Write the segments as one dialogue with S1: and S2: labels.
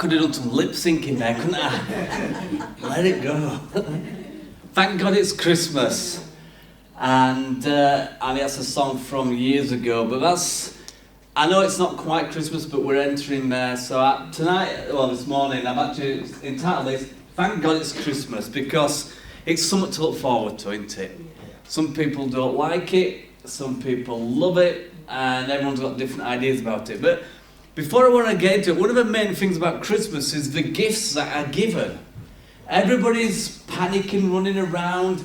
S1: Could have done some lip syncing there, couldn't I? Let it go. Thank God it's Christmas. And I mean, that's a song from years ago, but I know it's not quite Christmas, but we're entering there. So this morning, I've actually entitled this, Thank God It's Christmas, because it's something to look forward to, isn't it? Some people don't like it, some people love it, and everyone's got different ideas about it. But before I want to get into it, one of the main things about Christmas is the gifts that are given. Everybody's panicking, running around.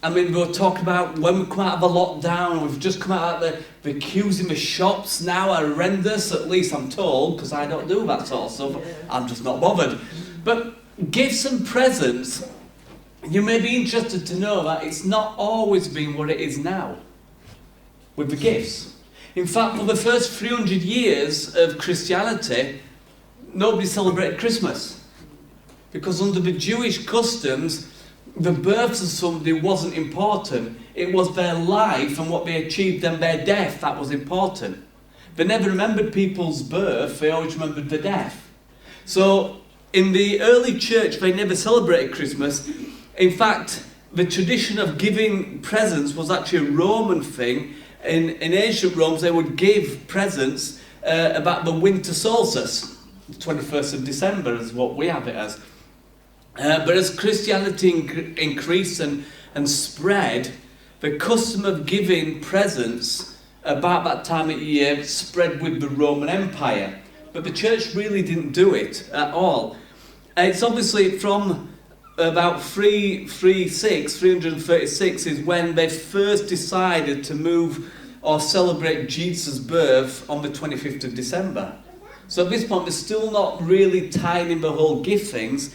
S1: I mean, we'll talk about when we come out of a lockdown, we've just come out of the queues in the shops now are horrendous, at least I'm told, because I don't do that sort of stuff. I'm just not bothered. But gifts and presents, you may be interested to know that it's not always been what it is now with the gifts. In fact, for the first 300 years of Christianity, nobody celebrated Christmas. Because under the Jewish customs, the birth of somebody wasn't important. It was their life and what they achieved and their death that was important. They never remembered people's birth, they always remembered the death. So in the early church, they never celebrated Christmas. In fact, the tradition of giving presents was actually a Roman thing. In ancient Rome, they would give presents about the winter solstice. The 21st of December is what we have it as. But as Christianity increased and spread, the custom of giving presents about that time of year spread with the Roman Empire. But the church really didn't do it at all. It's obviously from about 336 is when they first decided to move or celebrate Jesus' birth on the 25th of December. So at this point, they're still not really tied in the whole gift things.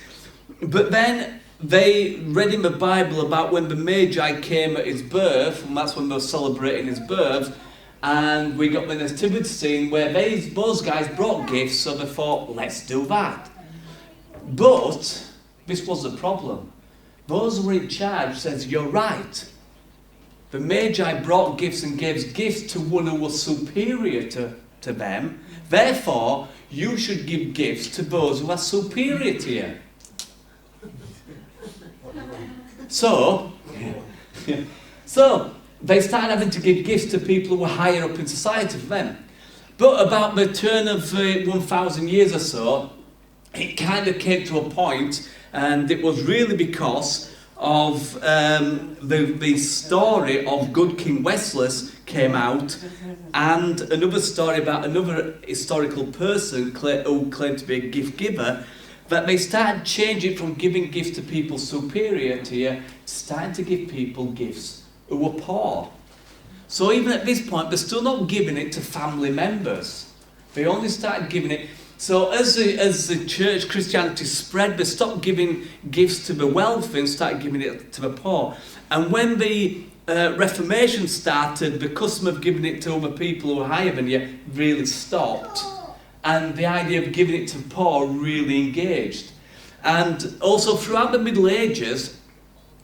S1: But then they read in the Bible about when the Magi came at his birth, and that's when they were celebrating his birth, and we got the nativity scene where those guys brought gifts, so they thought, let's do that. But this was the problem. Those who were in charge says, you're right. The Magi brought gifts and gave gifts to one who was superior to them. Therefore, you should give gifts to those who are superior to you. So they started having to give gifts to people who were higher up in society for them. But about the turn of 1,000 years or so, it kind of came to a point, and it was really because of the story of Good King Wenceslas came out, and another story about another historical person who claimed to be a gift giver, that they started changing from giving gifts to people superior to you, to starting to give people gifts who were poor. So even at this point, they're still not giving it to family members. They only started giving it. So as the church Christianity spread, they stopped giving gifts to the wealthy and started giving it to the poor. And when the Reformation started, the custom of giving it to other people who were higher than you really stopped. And the idea of giving it to the poor really engaged. And also throughout the Middle Ages,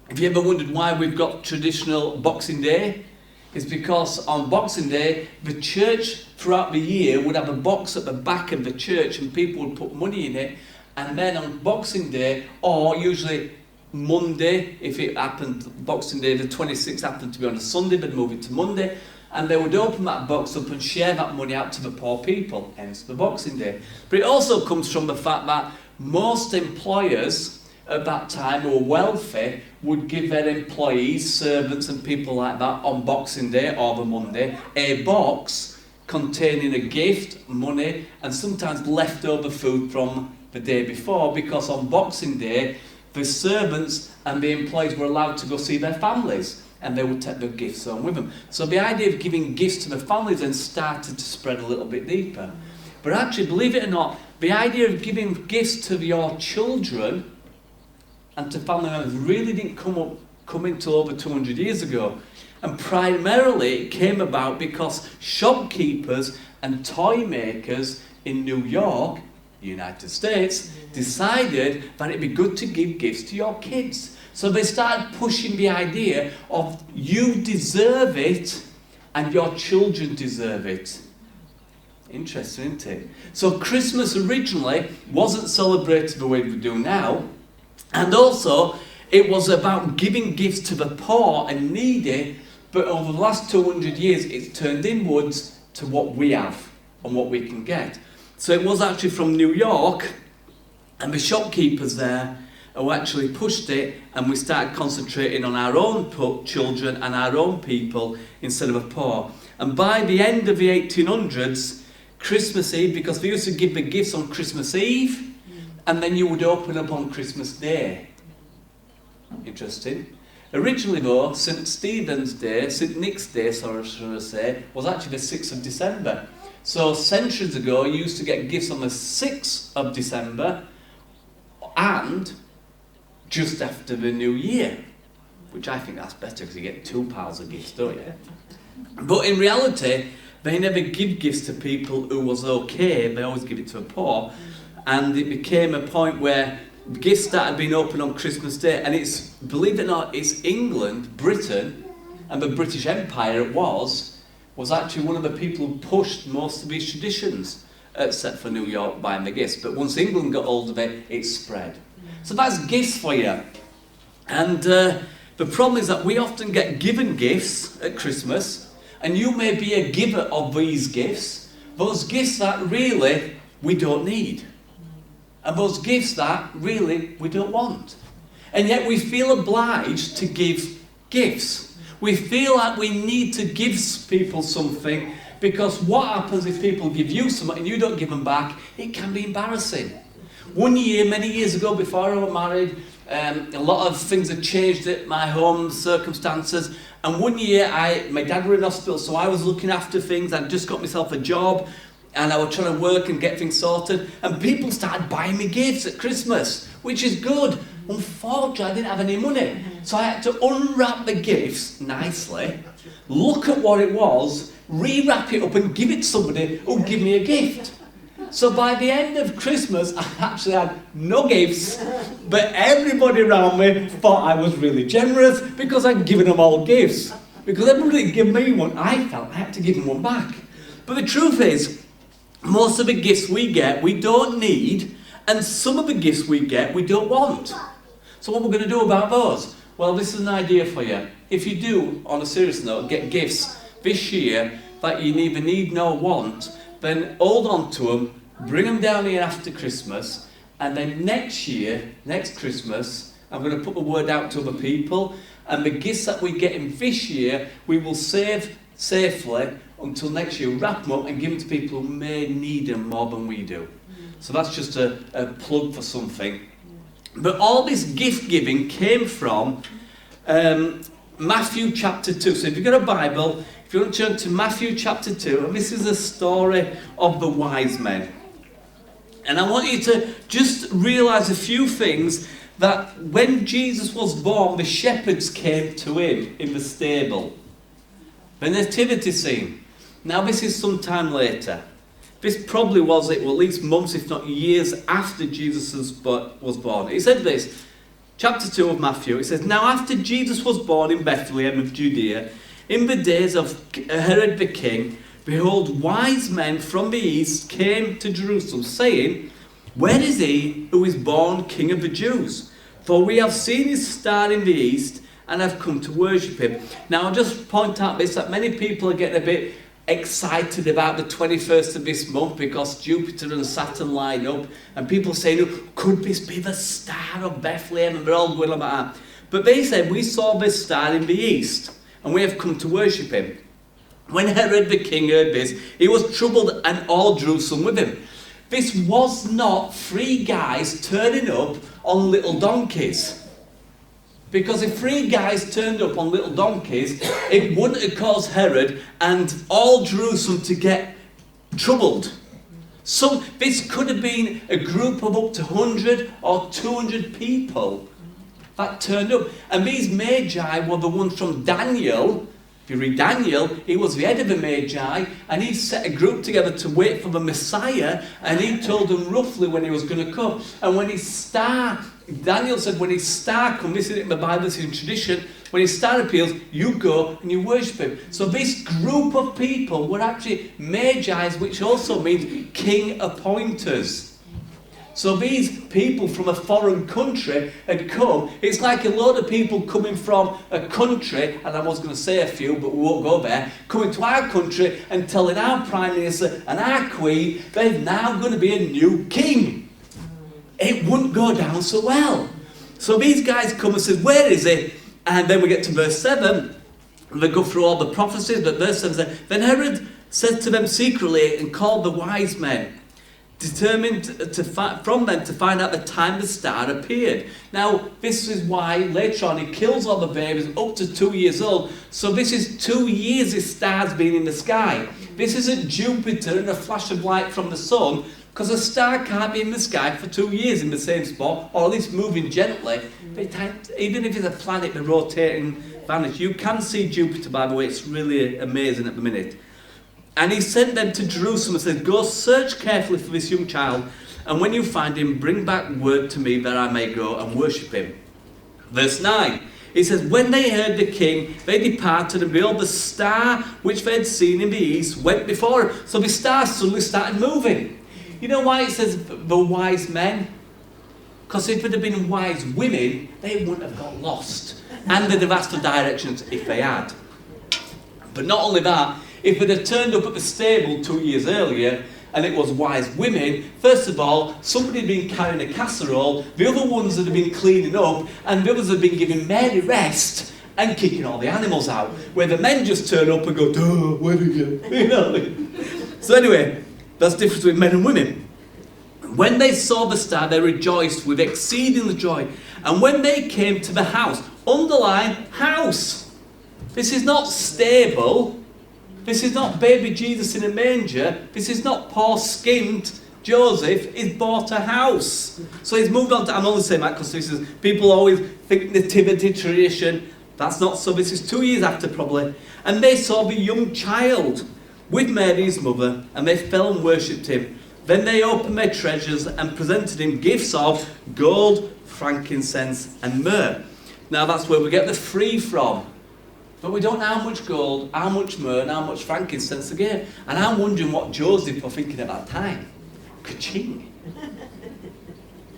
S1: if you ever wondered why we've got traditional Boxing Day, it's because on Boxing Day, the church throughout the year would have a box at the back of the church and people would put money in it. And then on Boxing Day, or usually Monday, if it happened, Boxing Day the 26th happened to be on a Sunday, they'd move it to Monday. And they would open that box up and share that money out to the poor people, hence the Boxing Day. But it also comes from the fact that most employers at that time who were wealthy would give their employees, servants and people like that on Boxing Day or the Monday a box containing a gift, money and sometimes leftover food from the day before, because on Boxing Day the servants and the employees were allowed to go see their families. And they would take their gifts home with them. So the idea of giving gifts to the families then started to spread a little bit deeper. But actually, believe it or not, the idea of giving gifts to your children and to family members really didn't come until over 200 years ago. And primarily it came about because shopkeepers and toy makers in New York, United States, decided that it'd be good to give gifts to your kids. So they started pushing the idea of you deserve it and your children deserve it. Interesting, isn't it? So Christmas originally wasn't celebrated the way we do now, and also it was about giving gifts to the poor and needy, but over the last 200 years it's turned inwards to what we have and what we can get. So it was actually from New York, and the shopkeepers there who actually pushed it, and we started concentrating on our own children and our own people instead of the poor. And by the end of the 1800s, Christmas Eve, because they used to give the gifts on Christmas Eve, and then you would open up on Christmas Day. Interesting. Originally though, St. Stephen's Day, St. Nick's Day, should I say, was actually the 6th of December. So centuries ago, you used to get gifts on the 6th of December, and just after the New Year, which I think that's better because you get 2 piles of gifts, don't you? But in reality, they never give gifts to people who was okay, they always give it to the poor. And it became a point where gifts started being opened on Christmas Day. And it's, believe it or not, it's England, Britain, and the British Empire it was actually one of the people who pushed most of these traditions, except for New York buying the gifts. But once England got hold of it, it spread. So that's gifts for you. And the problem is that we often get given gifts at Christmas, and you may be a giver of these gifts, those gifts that really we don't need, and those gifts that really we don't want. And yet we feel obliged to give gifts. We feel like we need to give people something, because what happens if people give you something and you don't give them back? It can be embarrassing. One year, many years ago, before I was married, a lot of things had changed at my home circumstances. And one year, my dad was in hospital, so I was looking after things. I'd just got myself a job, and I was trying to work and get things sorted. And people started buying me gifts at Christmas, which is good. Unfortunately, I didn't have any money. So I had to unwrap the gifts nicely, look at what it was, rewrap it up and give it to somebody who would give me a gift. So by the end of Christmas, I actually had no gifts, but everybody around me thought I was really generous because I'd given them all gifts. Because everybody gave me one, I felt I had to give them one back. But the truth is, most of the gifts we get, we don't need, and some of the gifts we get, we don't want. So what we're going to do about those? Well, this is an idea for you. If you do, on a serious note, get gifts this year that you neither need nor want, then hold on to them, bring them down here after Christmas, and then next year, next Christmas, I'm going to put the word out to other people, and the gifts that we get in this year, we will save safely until next year, wrap them up and give them to people who may need them more than we do. So that's just a plug for something. But all this gift giving came from Matthew chapter 2. So if you've got a Bible, if you want to turn to Matthew chapter 2, and this is the story of the wise men. And I want you to just realise a few things, that when Jesus was born, the shepherds came to him in the stable. The nativity scene. Now this is some time later. This probably was at least months, if not years, after Jesus was born. It said this, chapter 2 of Matthew, it says, "Now after Jesus was born in Bethlehem of Judea, in the days of Herod the king, behold, wise men from the east came to Jerusalem, saying, Where is he who is born King of the Jews? For we have seen his star in the east, and have come to worship him." Now I'll just point out this, that many people are getting a bit excited about the 21st of this month because Jupiter and Saturn line up, and people saying, could this be the star of Bethlehem? And they're all going about that. But they said, we saw this star in the east, and we have come to worship him. When Herod the king heard this, he was troubled, and all Jerusalem with him. This was not three guys turning up on little donkeys. Because if three guys turned up on little donkeys, it wouldn't have caused Herod and all Jerusalem to get troubled. So this could have been a group of up to 100 or 200 people that turned up. And these magi were the ones from Daniel. If you read Daniel, he was the head of the Magi, and he set a group together to wait for the Messiah, and he told them roughly when he was going to come. And when his star Daniel said, when his star comes, this is in the Bible, this is in tradition, when his star appears, you go and you worship him. So this group of people were actually magi, which also means king appointers. So these people from a foreign country had come. It's like a load of people coming from a country, and I was going to say a few, but we won't go there, coming to our country and telling our Prime Minister and our Queen they're now going to be a new king. It wouldn't go down so well. So these guys come and say, where is it? And then we get to verse 7, and they go through all the prophecies, but verse 7 says, then Herod said to them secretly and called the wise men, determined from them to find out the time the star appeared. Now, this is why later on he kills all the babies up to 2 years old. So this is 2 years this star's been in the sky. This isn't Jupiter and a flash of light from the sun, because a star can't be in the sky for 2 years in the same spot, or at least moving gently. Even if it's a planet, the rotating vanish. You can see Jupiter, by the way. It's really amazing at the minute. And he sent them to Jerusalem and said, go search carefully for this young child, and when you find him, bring back word to me that I may go and worship him. Verse 9, it says, when they heard the king, they departed, and behold, the star which they had seen in the east went before him. So the star suddenly started moving. You know why it says the wise men? Because if it had been wise women, they wouldn't have got lost. And they'd have asked for directions if they had. But not only that, if it had turned up at the stable 2 years earlier and it was wise women, first of all, somebody had been carrying a casserole, the other ones had been cleaning up, and the others had been giving Mary rest and kicking all the animals out. Where the men just turn up and go, duh, where are you? You know? So anyway, that's the difference between men and women. When they saw the star, they rejoiced with exceeding joy. And when they came to the house, underline house. This is not stable. This is not baby Jesus in a manger. This is not poor skint Joseph. He's bought a house. So he's moved on to, I'm only saying that because this is, people always think nativity tradition. That's not so. This is 2 years after probably. And they saw the young child with Mary his mother, and they fell and worshipped him. Then they opened their treasures and presented him gifts of gold, frankincense and myrrh. Now that's where we get the free from. But we don't know how much gold, how much myrrh, and how much frankincense they gave. And I'm wondering what Joseph was thinking at that time. Ka-ching.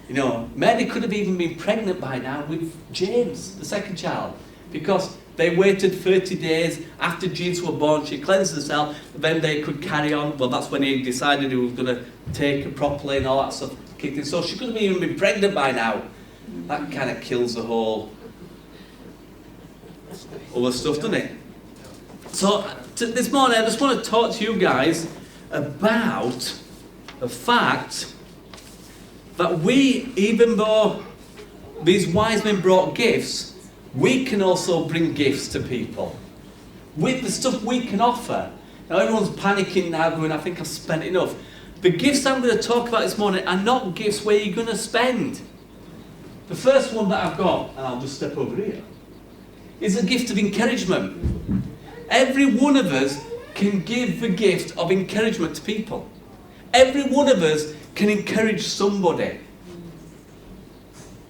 S1: You know, Mary could have even been pregnant by now with James, the second child. Because they waited 30 days after Jesus was born. She cleansed herself. Then they could carry on. Well, that's when he decided he was going to take her properly and all that stuff. Kicked in. So she could have even been pregnant by now. That kind of kills the whole other stuff, doesn't it? So this morning I just want to talk to you guys about the fact that we, even though these wise men brought gifts, we can also bring gifts to people. With the stuff we can offer. Now everyone's panicking now going, I think I've spent enough. The gifts I'm going to talk about this morning are not gifts where you're going to spend. The first one that I've got, and I'll just step over here, is a gift of encouragement. Every one of us can give the gift of encouragement to people. Every one of us can encourage somebody.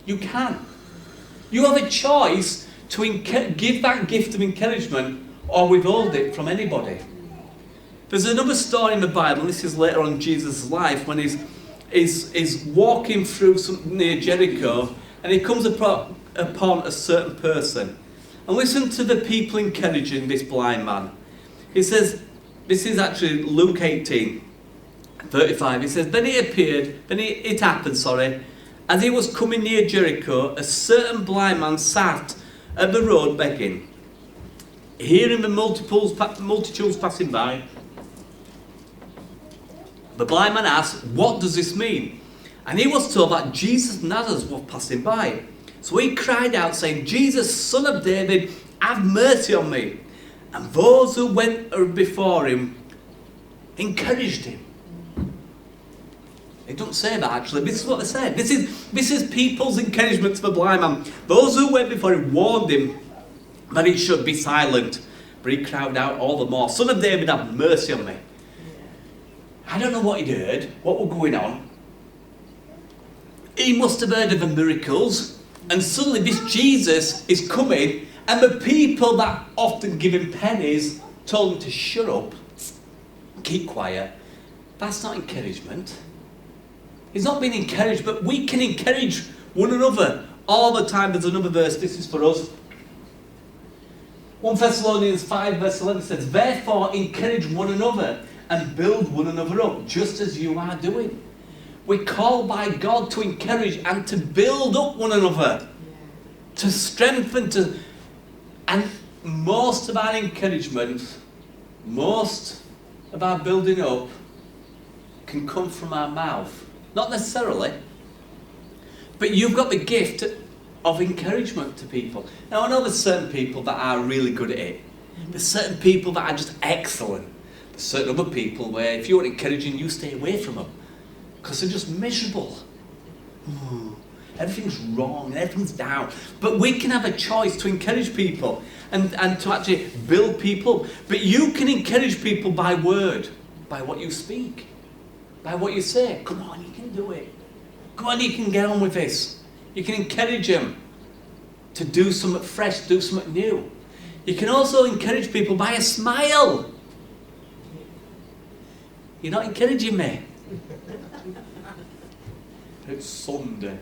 S1: You can. You have a choice to give that gift of encouragement or withhold it from anybody. There's another story in the Bible, and this is later on in Jesus' life, when he's walking through near Jericho, and he comes upon a certain person. And listen to the people encouraging this blind man. He says, this is actually Luke 18:35. He says, then it happened, as he was coming near Jericho, a certain blind man sat at the road begging. Hearing the multitudes passing by, the blind man asked, what does this mean? And he was told that Jesus of Nazareth was passing by. So he cried out, saying, Jesus, Son of David, have mercy on me. And those who went before him encouraged him. It doesn't say that actually. This is what they said. This is people's encouragement to the blind man. Those who went before him warned him that he should be silent. But he cried out all the more, Son of David, have mercy on me. I don't know what he'd heard, what was going on. he must have heard of the miracles, and suddenly this Jesus is coming, and the people that often give him pennies told him to shut up, keep quiet. That's not encouragement. He's not being encouraged, but we can encourage one another all the time. There's another verse, this is for us. 1 Thessalonians 5 verse 11 says, therefore encourage one another and build one another up, just as you are doing. We're called by God to encourage and to build up one another, to strengthen, and most of our encouragement, most of our building up can come from our mouth. Not necessarily, but you've got the gift of encouragement to people. Now I know there's certain people that are really good at it. There's certain people that are just excellent. There's certain other people where if you're encouraging, you stay away from them because they're just miserable. Everything's wrong and everything's down. But we can have a choice to encourage people and to actually build people. But you can encourage people by word, by what you speak, by what you say. Come on, you can do it. Come on, you can get on with this. You can encourage them to do something fresh, do something new. You can also encourage people by a smile. You're not encouraging me. It's Sunday.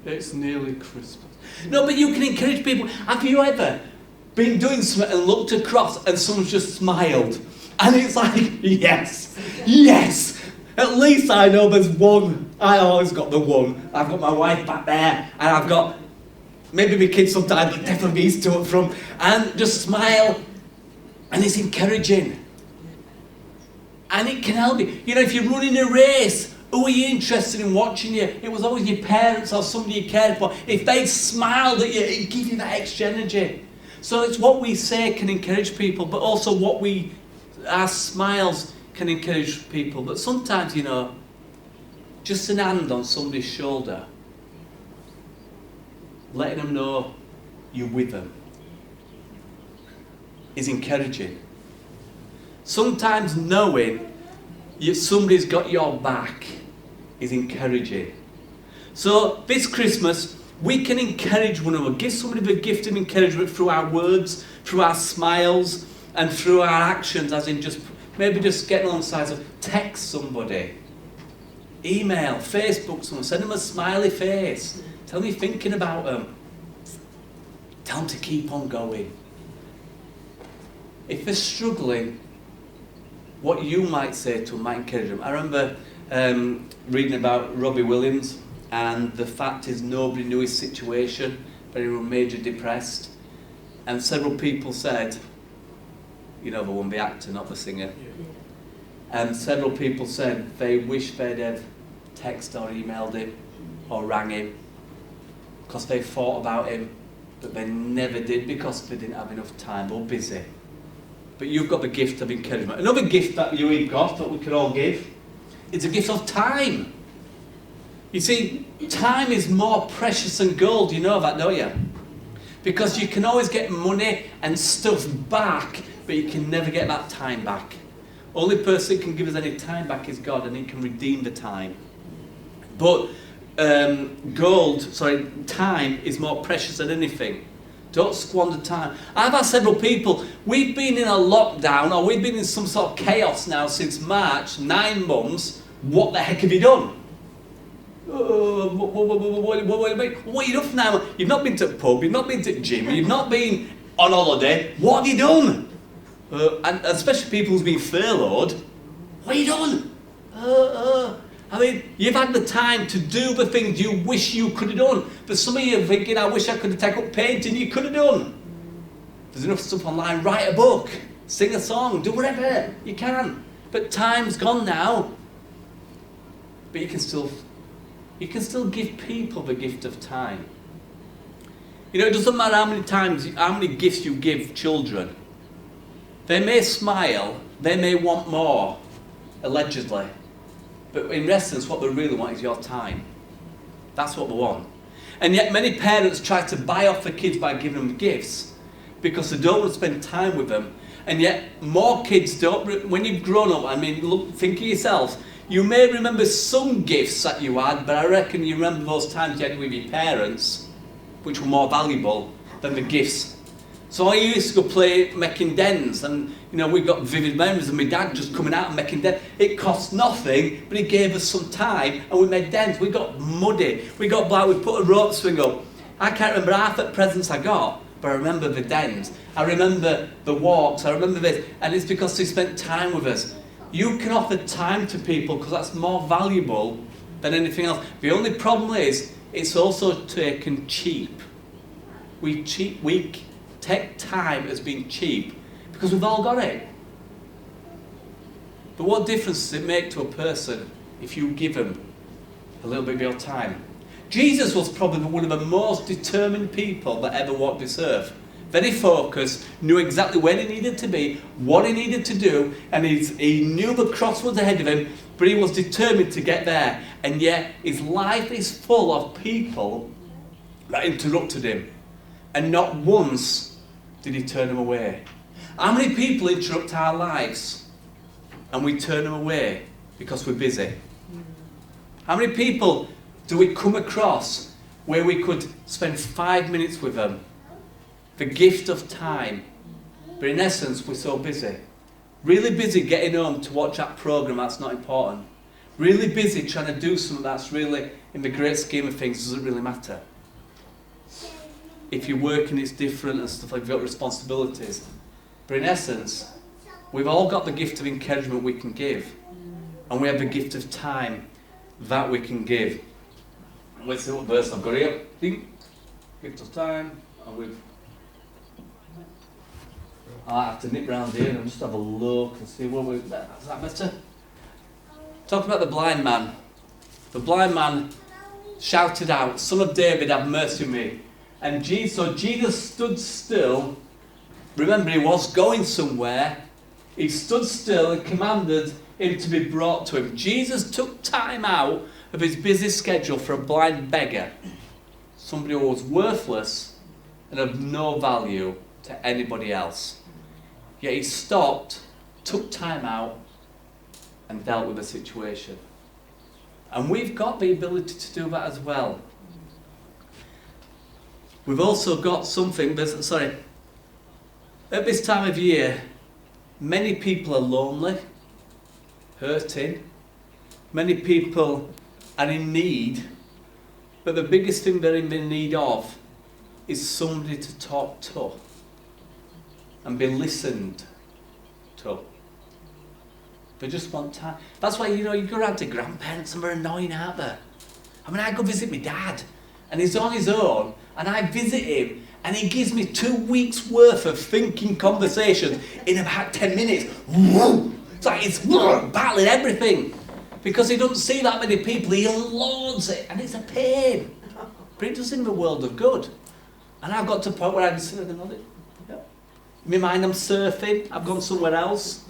S1: It's nearly Christmas. No, but you can encourage people. Have you ever been doing something and looked across and someone's just smiled? And it's like, yes, yes. At least I know there's one. I always got the one. I've got my wife back there, and I've got maybe my kids sometimes, but definitely these two up front, and just smile, and it's encouraging. And it can help you. You know, if you're running a race, who are you interested in watching you? It was always your parents or somebody you cared for. If they smiled at you, it gives you that extra energy. So it's what we say can encourage people, but also our smiles can encourage people. But sometimes, you know, just an hand on somebody's shoulder, letting them know you're with them, is encouraging. Sometimes knowing somebody's got your back is encouraging. So this Christmas, we can encourage one another. Give somebody the gift of encouragement through our words, through our smiles, and through our actions, as in maybe just getting alongside of text somebody, email, Facebook someone, send them a smiley face, tell them you're thinking about them, tell them to keep on going. If they're struggling, what you might say to them might encourage them. I remember reading about Robbie Williams, and the fact is nobody knew his situation, but he was major depressed, and several people said, you know, the one, the actor, not the singer. And several people said they wish they'd have texted or emailed him or rang him because they thought about him, but they never did because they didn't have enough time or busy. But you've got the gift of encouragement. Another gift that you've got that we can all give is a gift of time. You see, time is more precious than gold. You know that, don't you? Because you can always get money and stuff back, but you can never get that time back. Only person who can give us any time back is God, and he can redeem the time. But time is more precious than anything. Don't squander time. I've had several people, we've been in a lockdown, or we've been in some sort of chaos now since March, 9 months. What the heck have you done? What are you done now? You've not been to the pub, you've not been to the gym, you've not been on holiday. What have you done? And especially people who's been furloughed. What have you done? I mean, you've had the time to do the things you wish you could have done. But some of you are thinking, I wish I could have taken up painting. You could have done. There's enough stuff online. Write a book, sing a song, do whatever you can. But time's gone now. But you can still give people the gift of time. You know, it doesn't matter how many gifts you give children. They may smile, they may want more, allegedly. But in essence, what they really want is your time. That's what they want. And yet many parents try to buy off the kids by giving them gifts because they don't want to spend time with them. And yet more kids don't. When you've grown up, I mean, look, think of yourself. You may remember some gifts that you had, but I reckon you remember those times you had with your parents, which were more valuable than the gifts. So I used to go play making dens, and we got vivid memories of my dad just coming out and making dens. It cost nothing, but he gave us some time, and we made dens. We got muddy. We put a rope swing up. I can't remember half the presents I got, but I remember the dens. I remember the walks. I remember this, and it's because they spent time with us. You can offer time to people because that's more valuable than anything else. The only problem is it's also taken cheap. We take time as being cheap because we've all got it. But what difference does it make to a person if you give them a little bit of your time? Jesus was probably one of the most determined people that ever walked this earth. Very focused, knew exactly where he needed to be, what he needed to do, and he knew the cross was ahead of him, but he was determined to get there. And yet his life is full of people that interrupted him. And not once did he turn them away. How many people interrupt our lives and we turn them away because we're busy? How many people do we come across where we could spend 5 minutes with them? The gift of time. But in essence, we're so busy. Really busy getting home to watch that programme that's not important. Really busy trying to do something that's really, in the great scheme of things, doesn't really matter. If you're working, it's different and stuff like that, you've got responsibilities. But in essence, we've all got the gift of encouragement we can give. And we have the gift of time that we can give. Let's see what verse I've got here. Gift of time, and we've... I have to nip round here and just have a look and see what we... Is that better? Talking about the blind man. The blind man shouted out, "Son of David, have mercy on me." And Jesus stood still. Remember, he was going somewhere. He stood still and commanded him to be brought to him. Jesus took time out of his busy schedule for a blind beggar. Somebody who was worthless and of no value to anybody else. Yet he stopped, took time out, and dealt with the situation. And we've got the ability to do that as well. We've also got something, at this time of year, many people are lonely, hurting. Many people are in need, but the biggest thing they're in need of is somebody to talk to and be listened to. They just want time. That's why, you go around to grandparents and they're annoying, aren't they? I mean, I go visit my dad and he's on his own and I visit him and he gives me 2 weeks worth of thinking conversations in about 10 minutes. It's like he's battling everything because he doesn't see that many people. He unloads it and it's a pain. But it does in the world of good. And I've got to a point where I'm sitting and nodding. In my mind, I'm surfing. I've gone somewhere else.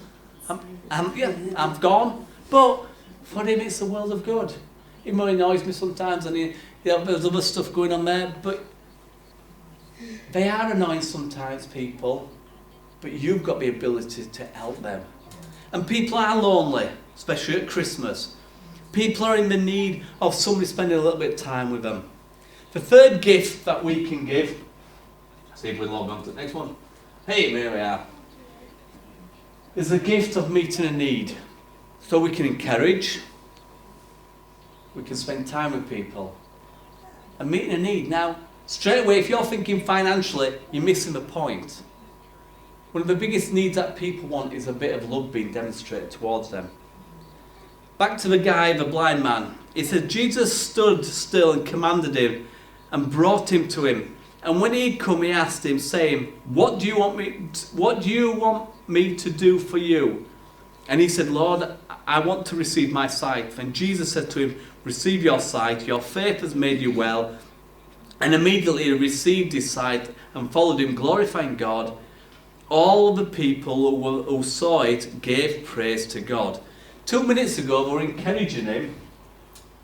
S1: I'm gone. But for him, it's the world of good. He might annoys me sometimes, and there's other stuff going on there. But they are annoying sometimes, people. But you've got the ability to help them. And people are lonely, especially at Christmas. People are in the need of somebody spending a little bit of time with them. The third gift that we can give. See if we log on to the next one. Hey, there we are. Is the gift of meeting a need. So we can encourage, we can spend time with people, and meeting a need. Now, straight away, if you're thinking financially, you're missing the point. One of the biggest needs that people want is a bit of love being demonstrated towards them. Back to the guy, the blind man. It said, Jesus stood still and commanded him and brought him to him. And when he had come, he asked him, saying, What do you want me to do for you? And he said, Lord, I want to receive my sight. And Jesus said to him, Receive your sight, your faith has made you well. And immediately he received his sight and followed him, glorifying God. All the people who saw it gave praise to God. 2 minutes ago, they were encouraging him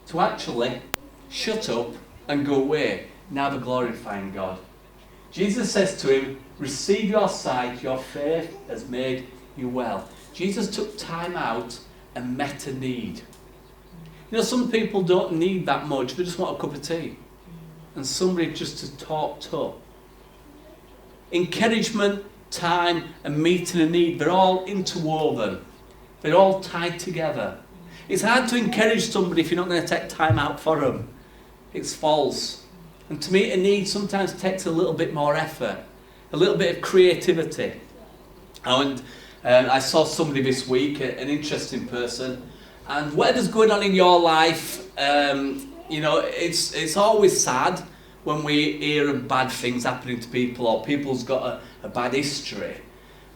S1: to actually shut up and go away. Now they're glorifying God. Jesus says to him, Receive your sight, your faith has made you well. Jesus took time out and met a need. You know, some people don't need that much, they just want a cup of tea. And somebody just to talk to. Encouragement, time, and meeting a need, they're all interwoven. They're all tied together. It's hard to encourage somebody if you're not going to take time out for them. It's false. And to meet a need sometimes takes a little bit more effort, a little bit of creativity. And I saw somebody this week, an interesting person, and whatever's going on in your life, you know, it's always sad when we hear of bad things happening to people, or people's got a bad history.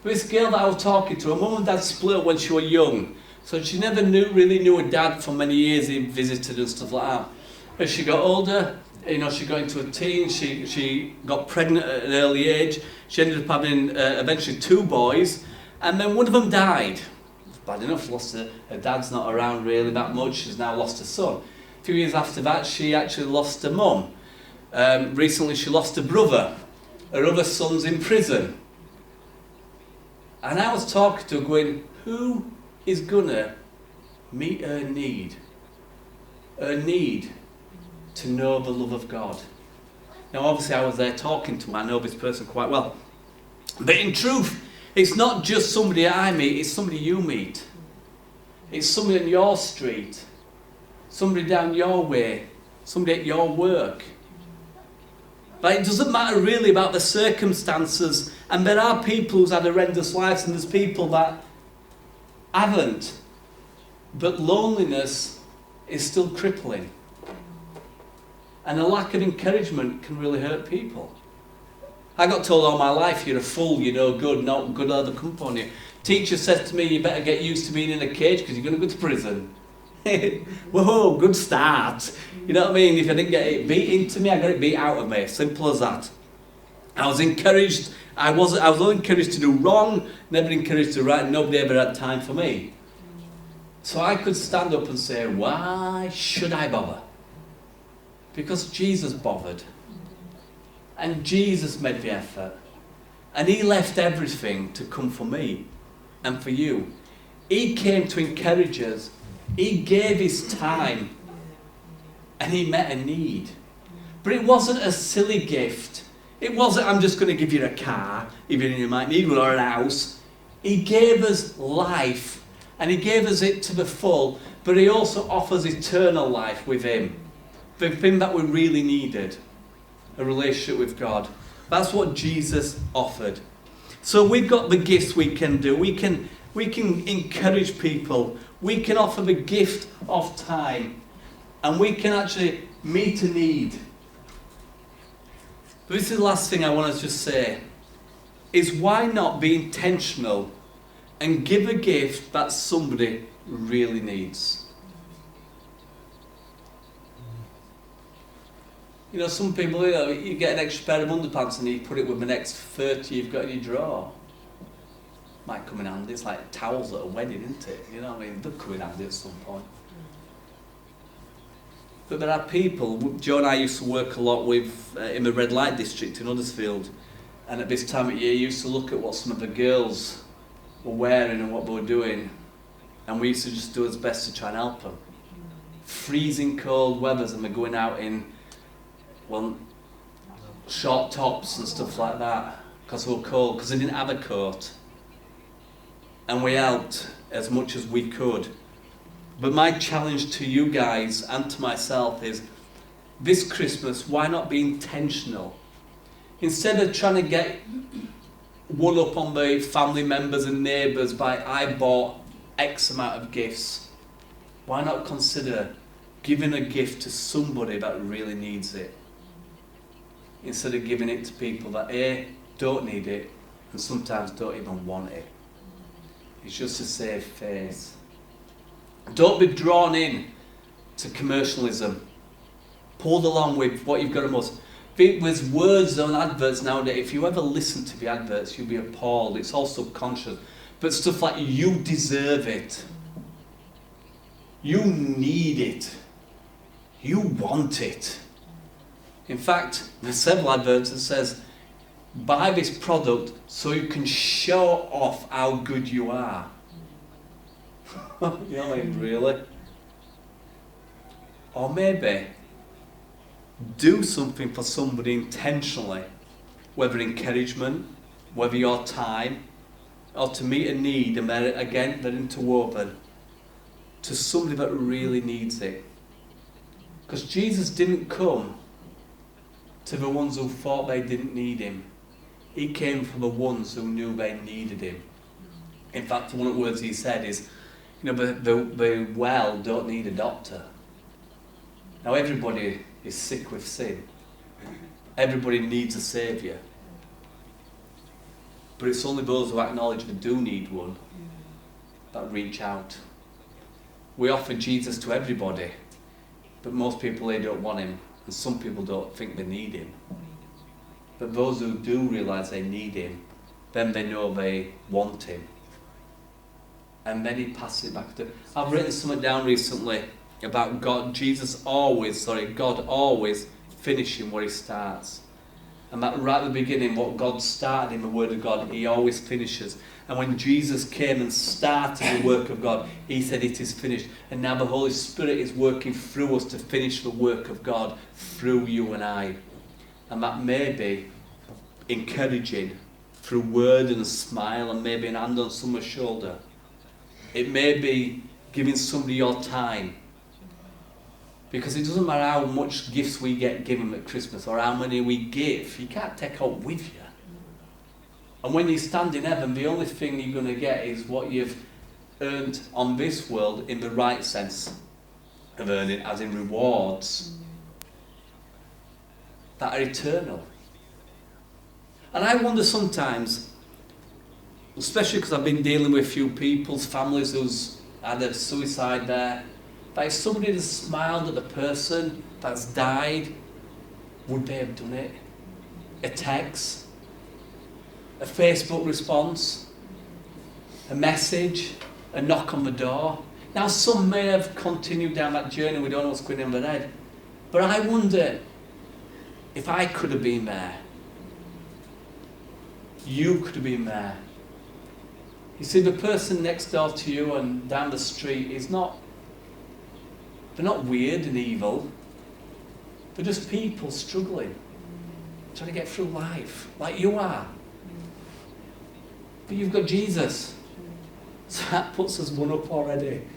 S1: But this girl that I was talking to, her mum and dad split up when she was young, so she never really knew her dad for many years. He visited and stuff like that. As she got older, you know, she got into her teens, she got pregnant at an early age. She ended up having eventually 2 boys, and then one of them died. Bad enough, lost her dad's not around really that much. She's now lost her son. A few years after that, she actually lost her mum. Recently, she lost her brother. Her other son's in prison. And I was talking to her going, who is gonna meet her need? Her need to know the love of God. Now obviously I was there talking to her, I know this person quite well. But in truth, it's not just somebody I meet, it's somebody you meet. It's somebody on your street, somebody down your way, somebody at your work. Like, it doesn't matter really about the circumstances, and there are people who's had horrendous lives and there's people that haven't. But loneliness is still crippling. And a lack of encouragement can really hurt people. I got told all my life, you're a fool, you're no good, not good other company. Teacher said to me, you better get used to being in a cage because you're going to go to prison. Whoa, good start. You know what I mean? If I didn't get it beat into me, I got it beat out of me. Simple as that. I was encouraged. I was only encouraged to do wrong, never encouraged to right. Nobody ever had time for me. So I could stand up and say, why should I bother? Because Jesus bothered. And Jesus made the effort. And he left everything to come for me and for you. He came to encourage us. He gave his time. And he met a need. But it wasn't a silly gift. It wasn't, I'm just going to give you a car, even if you might need one, or a house. He gave us life. And he gave us it to the full. But he also offers eternal life with him. The thing that we really needed. A relationship with God. That's what Jesus offered. So we've got the gifts we can do. We can encourage people. We can offer the gift of time. And we can actually meet a need. But this is the last thing I want to just say. Is why not be intentional and give a gift that somebody really needs? You know, some people, you get an extra pair of underpants and you put it with the next 30 you've got in your drawer. Might come in handy. It's like towels at a wedding, isn't it? You know what I mean? They'll come in handy at some point. But there are people, Joe and I used to work a lot with, in the red light district in Huddersfield, and at this time of year used to look at what some of the girls were wearing and what they were doing, and we used to just do our best to try and help them. Freezing cold weathers, and they're going out in, well, short tops and stuff like that, because they were cold, because they didn't have a coat. And we helped as much as we could. But my challenge to you guys and to myself is, this Christmas, why not be intentional? Instead of trying to get one up on the family members and neighbours by I bought X amount of gifts, why not consider giving a gift to somebody that really needs it? Instead of giving it to people that A, don't need it, and sometimes don't even want it. It's just to save face. Don't be drawn in to commercialism. Pulled along with what you've got to most. There's words on adverts nowadays. If you ever listen to the adverts, you'll be appalled. It's all subconscious. But stuff like, you deserve it. You need it. You want it. In fact, there's several adverts that says, buy this product so you can show off how good you are. You know what I mean, really? Or maybe do something for somebody intentionally, whether encouragement, whether your time, or to meet a need, and again, they're interwoven, to somebody that really needs it. Because Jesus didn't come to the ones who thought they didn't need him. He came for the ones who knew they needed him. In fact, one of the words he said is, the well don't need a doctor. Now everybody is sick with sin. Everybody needs a saviour. But it's only those who acknowledge they do need one that reach out. We offer Jesus to everybody, but most people, they don't want him, and some people don't think they need him. But those who do realise they need him, then they know they want him. And then he passes it back to... I've written something down recently about God always finishing where he starts. And that right at the beginning, what God started in the Word of God, he always finishes. And when Jesus came and started the work of God, he said it is finished. And now the Holy Spirit is working through us to finish the work of God through you and I. And that may be encouraging through word and a smile and maybe an hand on someone's shoulder. It may be giving somebody your time. Because it doesn't matter how much gifts we get given at Christmas or how many we give, you can't take out with you. And when you stand in heaven, the only thing you're going to get is what you've earned on this world in the right sense of earning, as in rewards that are eternal. And I wonder sometimes, especially because I've been dealing with a few people's families who's had a suicide there, that if somebody had smiled at the person that's died, would they have done it? A text, a Facebook response, a message, a knock on the door. Now some may have continued down that journey, we don't know what's going on in their head. But I wonder if I could have been there. You could have been there. You see, the person next door to you and down the street is not... They're not weird and evil. They're just people struggling, trying to get through life, like you are. But you've got Jesus. So that puts us one up already.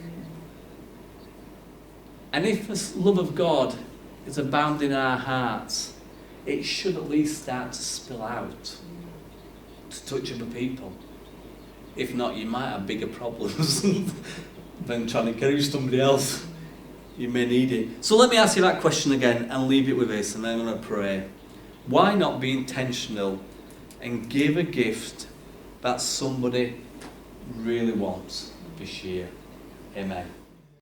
S1: And if the love of God is abounding in our hearts, it should at least start to spill out, to touch other people. If not, you might have bigger problems than trying to encourage somebody else. You may need it. So let me ask you that question again and leave it with this, and then I'm going to pray. Why not be intentional and give a gift that somebody really wants this year? Amen.